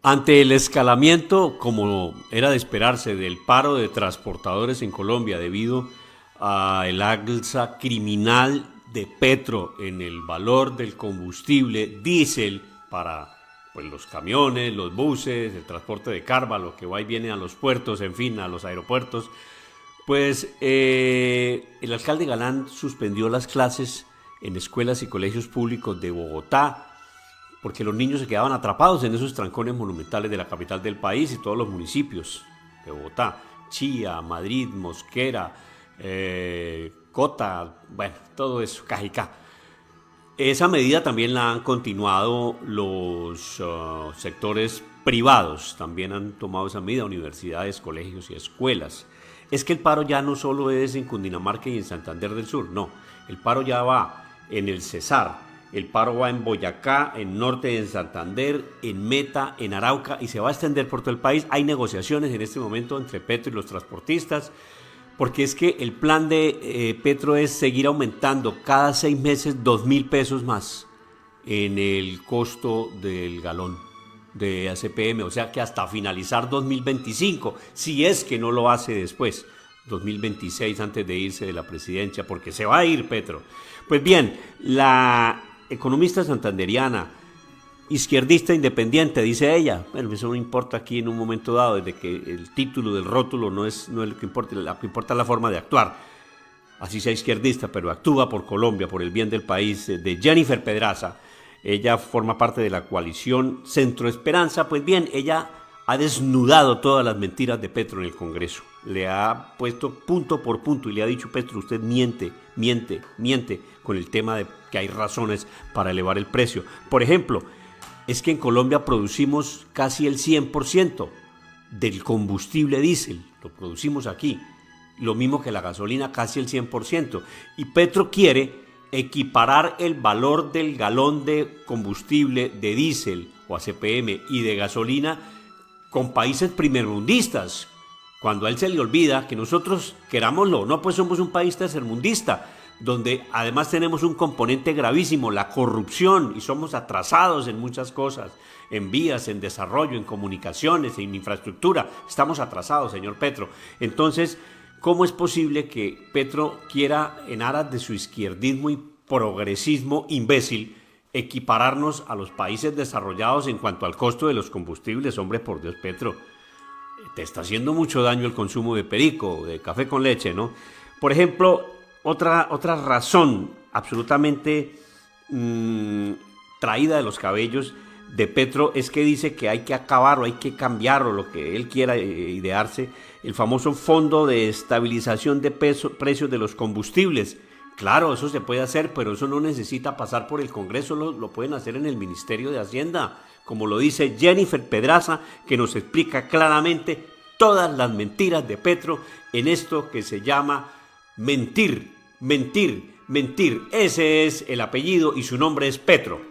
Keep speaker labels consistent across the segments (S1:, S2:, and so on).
S1: Ante el escalamiento, como era de esperarse, del paro de transportadores en Colombia debido al alza criminal de Petro en el valor del combustible diésel para pues, los camiones, los buses, el transporte de carga, lo que va y viene a los puertos, en fin, a los aeropuertos, pues el alcalde Galán suspendió las clases en escuelas y colegios públicos de Bogotá porque los niños se quedaban atrapados en esos trancones monumentales de la capital del país y todos los municipios de Bogotá, Chía, Madrid, Mosquera, Cota, bueno, todo eso, Cajicá. Esa medida también la han continuado los sectores privados, también han tomado esa medida, universidades, colegios y escuelas. Es que el paro ya no solo es en Cundinamarca y en Santander del Sur, no, el paro ya va en el Cesar, el paro va en Boyacá, en Norte, en Santander, en Meta, en Arauca y se va a extender por todo el país. Hay negociaciones en este momento entre Petro y los transportistas, porque es que el plan de Petro es seguir aumentando cada 6 meses 2.000 pesos más en el costo del galón de ACPM, o sea que hasta finalizar 2025, si es que no lo hace después, 2026 antes de irse de la presidencia, porque se va a ir Petro. Pues bien, la economista santanderiana, izquierdista independiente, dice ella, bueno, eso no importa aquí en un momento dado, desde que el título del rótulo no es lo que importa, lo que importa es la forma de actuar, así sea izquierdista, pero actúa por Colombia, por el bien del país, de Jennifer Pedraza. Ella forma parte de la coalición Centro Esperanza. Pues bien, ella ha desnudado todas las mentiras de Petro en el Congreso. Le ha puesto punto por punto y le ha dicho: Petro, usted miente con el tema de que hay razones para elevar el precio. Por ejemplo, es que en Colombia producimos casi el 100% del combustible diésel, lo producimos aquí, lo mismo que la gasolina, casi el 100%. Y Petro quiere equiparar el valor del galón de combustible de diésel o ACPM y de gasolina con países primermundistas, cuando a él se le olvida que nosotros, querámoslo, no, pues somos un país tercermundista, donde además tenemos un componente gravísimo, la corrupción, y somos atrasados en muchas cosas, en vías, en desarrollo, en comunicaciones, en infraestructura, estamos atrasados, señor Petro. Entonces, ¿cómo es posible que Petro quiera, en aras de su izquierdismo y progresismo imbécil, equipararnos a los países desarrollados en cuanto al costo de los combustibles? Hombre, por Dios, Petro, te está haciendo mucho daño el consumo de perico, de café con leche, ¿no? Por ejemplo, otra razón absolutamente traída de los cabellos de Petro es que dice que hay que acabar o hay que cambiar o lo que él quiera idearse, el famoso Fondo de Estabilización de Precios de los Combustibles. Claro, eso se puede hacer, pero eso no necesita pasar por el Congreso, lo pueden hacer en el Ministerio de Hacienda, como lo dice Jennifer Pedraza, que nos explica claramente todas las mentiras de Petro en esto que se llama mentir. Ese es el apellido y su nombre es Petro.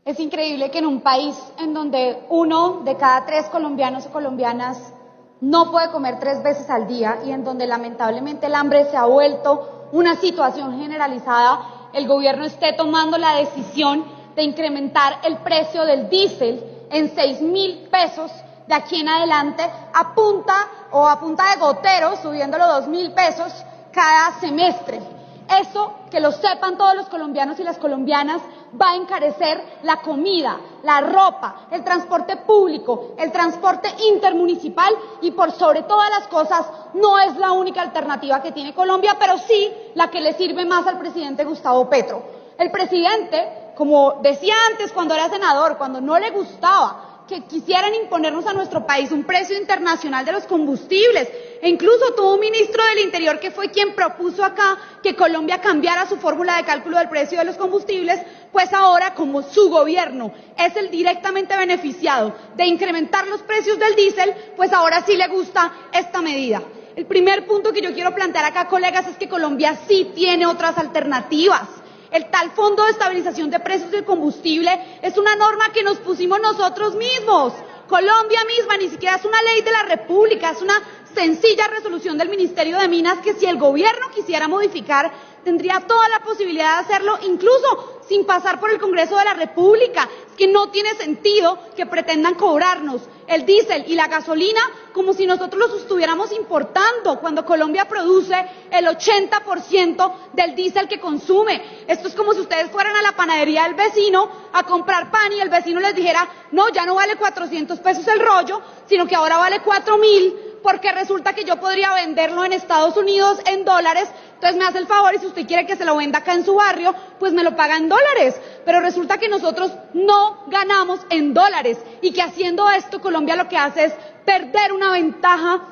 S2: Es increíble que en un país en donde 1 de cada 3 colombianos o colombianas no puede comer 3 veces al día y en donde lamentablemente el hambre se ha vuelto una situación generalizada, el gobierno esté tomando la decisión de incrementar el precio del diésel en 6.000 pesos de aquí en adelante a punta de gotero, subiéndolo 2.000 pesos cada semestre. Eso, que lo sepan todos los colombianos y las colombianas, va a encarecer la comida, la ropa, el transporte público, el transporte intermunicipal y por sobre todas las cosas no es la única alternativa que tiene Colombia, pero sí la que le sirve más al presidente Gustavo Petro. El presidente, como decía antes cuando era senador, cuando no le gustaba que quisieran imponernos a nuestro país un precio internacional de los combustibles, e incluso tuvo un ministro del Interior que fue quien propuso acá que Colombia cambiara su fórmula de cálculo del precio de los combustibles, pues ahora, como su gobierno es el directamente beneficiado de incrementar los precios del diésel, pues ahora sí le gusta esta medida. El primer punto que yo quiero plantear acá, colegas, es que Colombia sí tiene otras alternativas. El tal Fondo de Estabilización de Precios del Combustible es una norma que nos pusimos nosotros mismos. Colombia misma, ni siquiera es una ley de la República, es una sencilla resolución del Ministerio de Minas que si el gobierno quisiera modificar, tendría toda la posibilidad de hacerlo, incluso sin pasar por el Congreso de la República. Es que no tiene sentido que pretendan cobrarnos el diésel y la gasolina como si nosotros los estuviéramos importando, cuando Colombia produce el 80% del diésel que consume. Esto es como si ustedes fueran a la panadería del vecino a comprar pan y el vecino les dijera, no, ya no vale 400 pesos el rollo, sino que ahora vale 4.000, porque resulta que yo podría venderlo en Estados Unidos en dólares. Entonces me hace el favor y si usted quiere que se lo venda acá en su barrio, pues me lo paga en dólares. Pero resulta que nosotros no ganamos en dólares y que haciendo esto Colombia lo que hace es perder una ventaja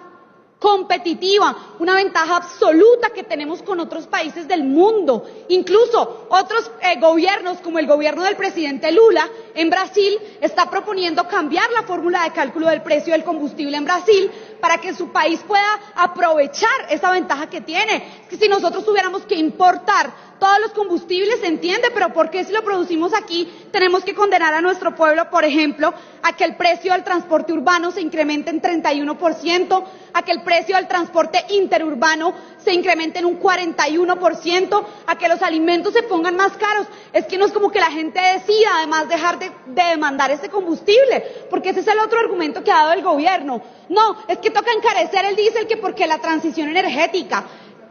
S2: competitiva, una ventaja absoluta que tenemos con otros países del mundo. Incluso otros gobiernos, como el gobierno del presidente Lula en Brasil, está proponiendo cambiar la fórmula de cálculo del precio del combustible en Brasil para que su país pueda aprovechar esa ventaja que tiene. Es que si nosotros tuviéramos que importar todos los combustibles, se entiende, pero ¿por qué si lo producimos aquí tenemos que condenar a nuestro pueblo, por ejemplo, a que el precio del transporte urbano se incremente en 31%, a que el precio del transporte interurbano se incremente en un 41%, a que los alimentos se pongan más caros? Es que no es como que la gente decida además dejar de demandar ese combustible, porque ese es el otro argumento que ha dado el gobierno. No, es que toca encarecer el diésel que porque la transición energética.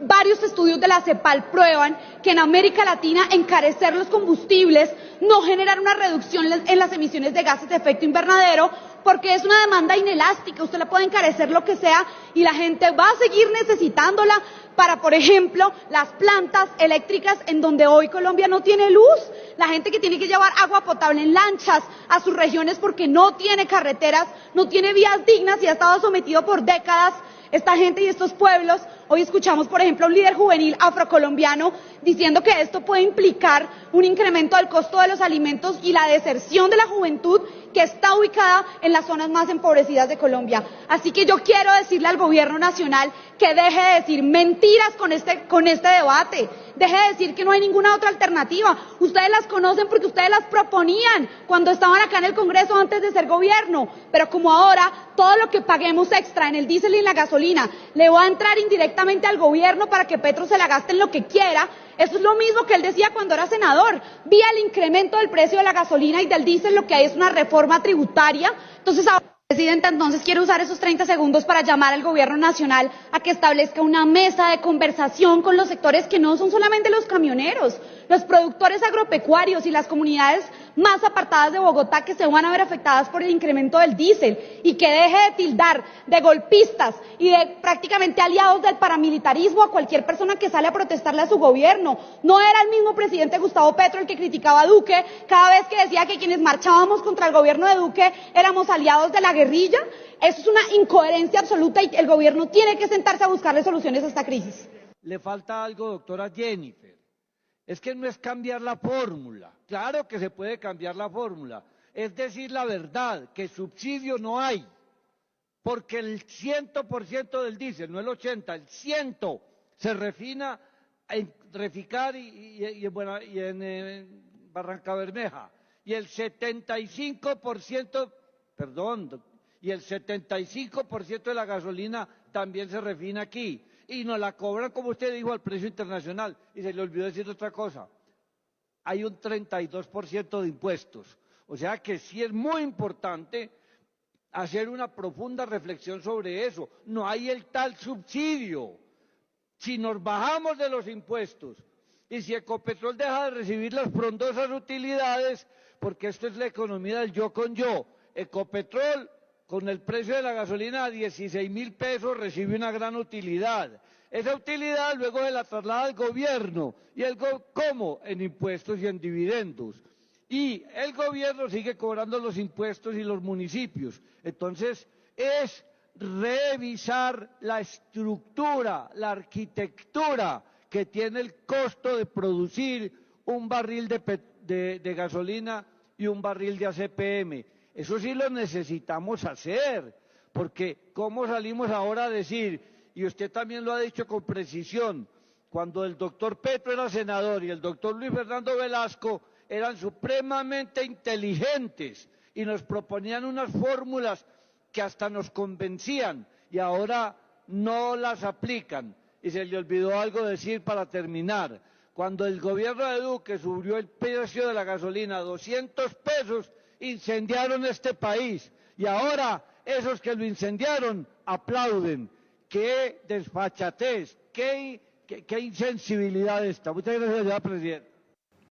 S2: Varios estudios de la CEPAL prueban que en América Latina encarecer los combustibles no genera una reducción en las emisiones de gases de efecto invernadero, porque es una demanda inelástica. Usted la puede encarecer lo que sea y la gente va a seguir necesitándola para, por ejemplo, las plantas eléctricas en donde hoy Colombia no tiene luz. La gente que tiene que llevar agua potable en lanchas a sus regiones porque no tiene carreteras, no tiene vías dignas y ha estado sometido por décadas esta gente y estos pueblos. Hoy escuchamos, por ejemplo, a un líder juvenil afrocolombiano diciendo que esto puede implicar un incremento del costo de los alimentos y la deserción de la juventud que está ubicada en las zonas más empobrecidas de Colombia. Así que yo quiero decirle al gobierno nacional que deje de decir mentiras con este debate, deje de decir que no hay ninguna otra alternativa. Ustedes las conocen porque ustedes las proponían cuando estaban acá en el Congreso antes de ser gobierno, pero como ahora todo lo que paguemos extra en el diésel y en la gasolina le va a entrar indirectamente al gobierno para que Petro se la gaste en lo que quiera. Eso es lo mismo que él decía cuando era senador. Vía el incremento del precio de la gasolina y del diésel, lo que hay es una reforma tributaria. Entonces, ahora, Presidenta, entonces quiero usar esos 30 segundos para llamar al gobierno nacional a que establezca una mesa de conversación con los sectores que no son solamente los camioneros, los productores agropecuarios y las comunidades más apartadas de Bogotá que se van a ver afectadas por el incremento del diésel, y que deje de tildar de golpistas y de prácticamente aliados del paramilitarismo a cualquier persona que sale a protestarle a su gobierno. No era el mismo presidente Gustavo Petro el que criticaba a Duque cada vez que decía que quienes marchábamos contra el gobierno de Duque éramos aliados de la guerrilla. Eso es una incoherencia absoluta y el gobierno tiene que sentarse a buscarle soluciones a esta crisis.
S3: Le falta algo, doctora Jennifer. Es que no es cambiar la fórmula. Claro que se puede cambiar la fórmula. Es decir la verdad, que subsidio no hay. Porque el 100% del diésel, no el 80%, el 100% se refina en Reficar y en Barranca Bermeja. Y el 75%, y el 75% de la gasolina también se refina aquí. Y nos la cobran, como usted dijo, al precio internacional. Y se le olvidó decir otra cosa. Hay un 32% de impuestos. O sea que sí es muy importante hacer una profunda reflexión sobre eso. No hay el tal subsidio. Si nos bajamos de los impuestos y si Ecopetrol deja de recibir las frondosas utilidades, porque esto es la economía del yo con yo, Ecopetrol con el precio de la gasolina a 16.000 pesos recibe una gran utilidad. Esa utilidad luego se la traslada al gobierno. ¿Y cómo? En impuestos y en dividendos. Y el gobierno sigue cobrando los impuestos y los municipios. Entonces, es revisar la estructura, la arquitectura que tiene el costo de producir un barril de gasolina y un barril de ACPM. Eso sí lo necesitamos hacer, porque ¿cómo salimos ahora a decir, y usted también lo ha dicho con precisión, cuando el doctor Petro era senador y el doctor Luis Fernando Velasco eran supremamente inteligentes y nos proponían unas fórmulas que hasta nos convencían y ahora no las aplican? Y se le olvidó algo decir para terminar. Cuando el gobierno de Duque subió el precio de la gasolina a 200 pesos, incendiaron este país. Y ahora esos que lo incendiaron aplauden. ¡Qué desfachatez! ¡Qué insensibilidad esta! Muchas gracias, señora presidenta.